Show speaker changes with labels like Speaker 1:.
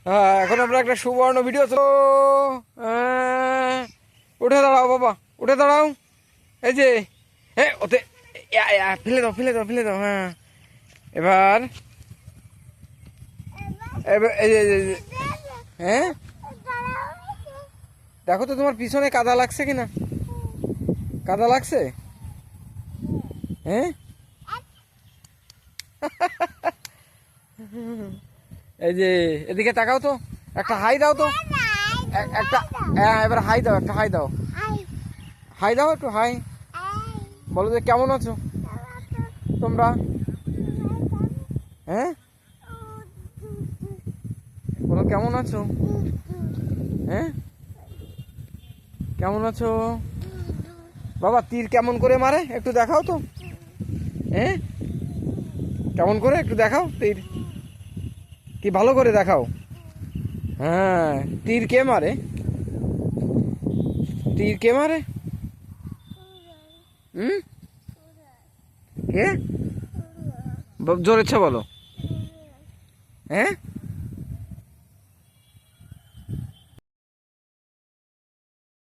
Speaker 1: হ্যাঁ, এখন আমরা একটা সুবর্ণ ভিডিও তো উঠে দাঁড়াও বাবা, উঠে দাঁড়াও। এই যে ওতে ফেলে দাও, ফেলে দাও, ফেলে দাও। হ্যাঁ, এবার এই যে হ্যাঁ, দেখো তো তোমার পিছনে কাদা লাগছে কিনা। কাদা লাগছে? হ্যাঁ, এই যে এদিকে তাকাও তো, একটা হাই দাও তো। একটা এবার হাই দাও, একটা হাই দাও। হাই দাও, একটু হাই বলো যে কেমন আছো তোমরা। হ্যাঁ, বলো কেমন আছো। হ্যাঁ, কেমন আছো বাবা। তীর কেমন করে মারে একটু দেখাও তো। হ্যাঁ, কেমন করে একটু দেখাও তীর, কি ভালো করে দেখাও। হ্যাঁ, তীর কে মারে? তীর কে মারে? হুম, কে? জোরে বলো। হ্যাঁ।